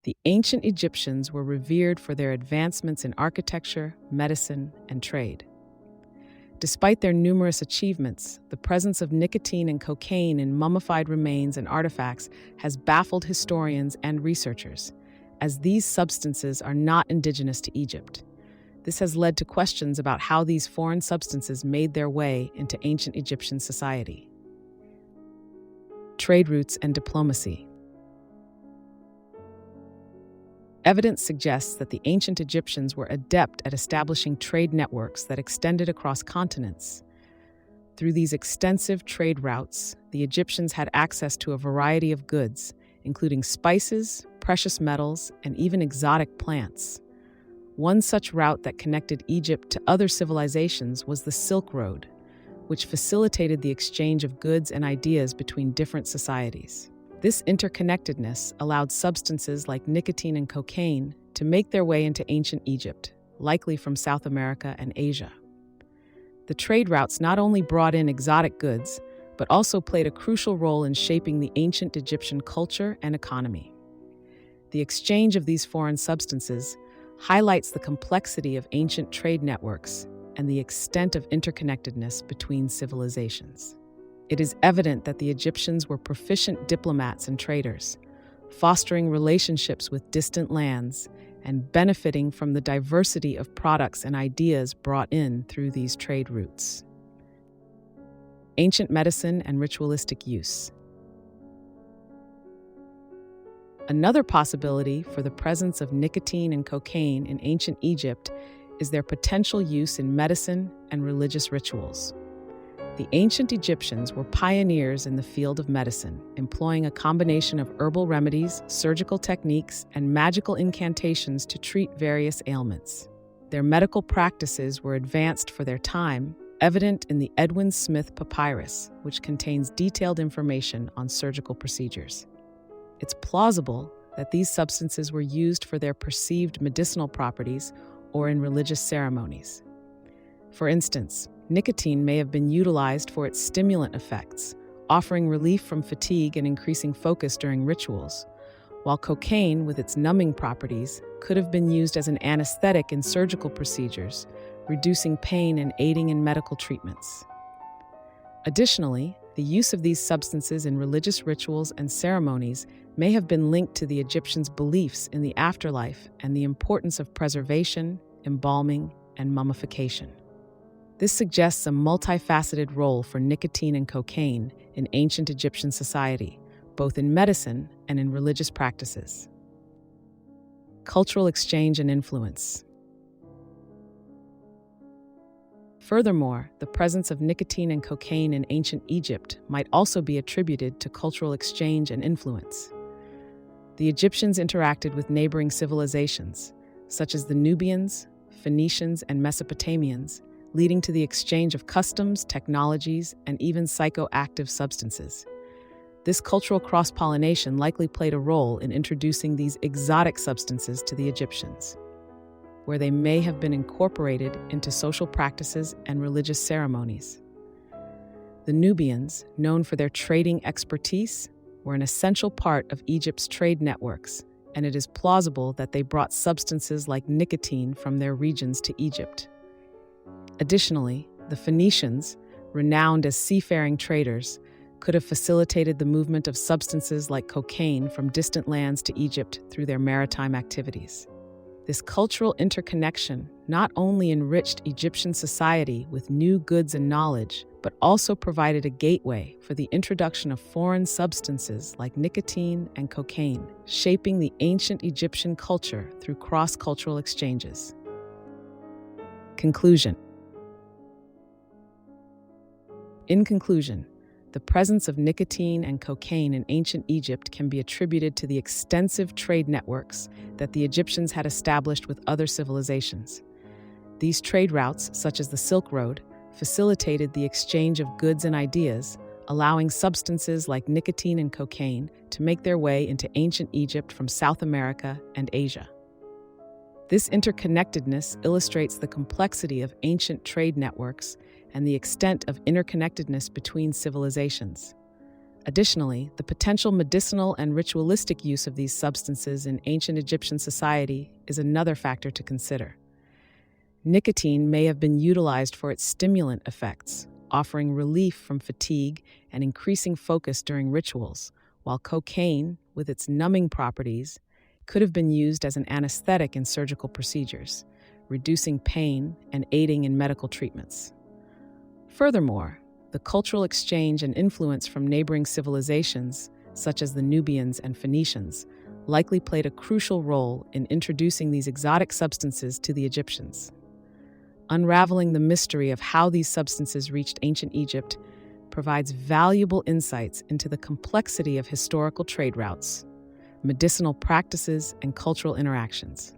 The ancient Egyptians were revered for their advancements in architecture, medicine, and trade. Despite their numerous achievements, the presence of nicotine and cocaine in mummified remains and artifacts has baffled historians and researchers, as these substances are not indigenous to Egypt. This has led to questions about how these foreign substances made their way into ancient Egyptian society. Trade routes and diplomacy. Evidence suggests that the ancient Egyptians were adept at establishing trade networks that extended across continents. Through these extensive trade routes, the Egyptians had access to a variety of goods, including spices, precious metals, and even exotic plants. One such route that connected Egypt to other civilizations was the Silk Road, which facilitated the exchange of goods and ideas between different societies. This interconnectedness allowed substances like nicotine and cocaine to make their way into ancient Egypt, likely from South America and Asia. The trade routes not only brought in exotic goods, but also played a crucial role in shaping the ancient Egyptian culture and economy. The exchange of these foreign substances highlights the complexity of ancient trade networks and the extent of interconnectedness between civilizations. It is evident that the Egyptians were proficient diplomats and traders, fostering relationships with distant lands and benefiting from the diversity of products and ideas brought in through these trade routes. Ancient medicine and ritualistic use. Another possibility for the presence of nicotine and cocaine in ancient Egypt is their potential use in medicine and religious rituals. The ancient Egyptians were pioneers in the field of medicine, employing a combination of herbal remedies, surgical techniques, and magical incantations to treat various ailments. Their medical practices were advanced for their time, evident in the Edwin Smith Papyrus, which contains detailed information on surgical procedures. It's plausible that these substances were used for their perceived medicinal properties or in religious ceremonies. For instance, nicotine may have been utilized for its stimulant effects, offering relief from fatigue and increasing focus during rituals, while cocaine, with its numbing properties, could have been used as an anesthetic in surgical procedures, reducing pain and aiding in medical treatments. Additionally, the use of these substances in religious rituals and ceremonies may have been linked to the Egyptians' beliefs in the afterlife and the importance of preservation, embalming, and mummification. This suggests a multifaceted role for nicotine and cocaine in ancient Egyptian society, both in medicine and in religious practices. Cultural exchange and influence. Furthermore, the presence of nicotine and cocaine in ancient Egypt might also be attributed to cultural exchange and influence. The Egyptians interacted with neighboring civilizations, such as the Nubians, Phoenicians, and Mesopotamians, leading to the exchange of customs, technologies, and even psychoactive substances. This cultural cross-pollination likely played a role in introducing these exotic substances to the Egyptians, where they may have been incorporated into social practices and religious ceremonies. The Nubians, known for their trading expertise, were an essential part of Egypt's trade networks, and it is plausible that they brought substances like nicotine from their regions to Egypt. Additionally, the Phoenicians, renowned as seafaring traders, could have facilitated the movement of substances like cocaine from distant lands to Egypt through their maritime activities. This cultural interconnection not only enriched Egyptian society with new goods and knowledge, but also provided a gateway for the introduction of foreign substances like nicotine and cocaine, shaping the ancient Egyptian culture through cross-cultural exchanges. Conclusion. In conclusion, the presence of nicotine and cocaine in ancient Egypt can be attributed to the extensive trade networks that the Egyptians had established with other civilizations. These trade routes, such as the Silk Road, facilitated the exchange of goods and ideas, allowing substances like nicotine and cocaine to make their way into ancient Egypt from South America and Asia. This interconnectedness illustrates the complexity of ancient trade networks and the extent of interconnectedness between civilizations. Additionally, the potential medicinal and ritualistic use of these substances in ancient Egyptian society is another factor to consider. Nicotine may have been utilized for its stimulant effects, offering relief from fatigue and increasing focus during rituals, while cocaine, with its numbing properties, could have been used as an anesthetic in surgical procedures, reducing pain and aiding in medical treatments. Furthermore, the cultural exchange and influence from neighboring civilizations, such as the Nubians and Phoenicians, likely played a crucial role in introducing these exotic substances to the Egyptians. Unraveling the mystery of how these substances reached ancient Egypt provides valuable insights into the complexity of historical trade routes, medicinal practices, and cultural interactions.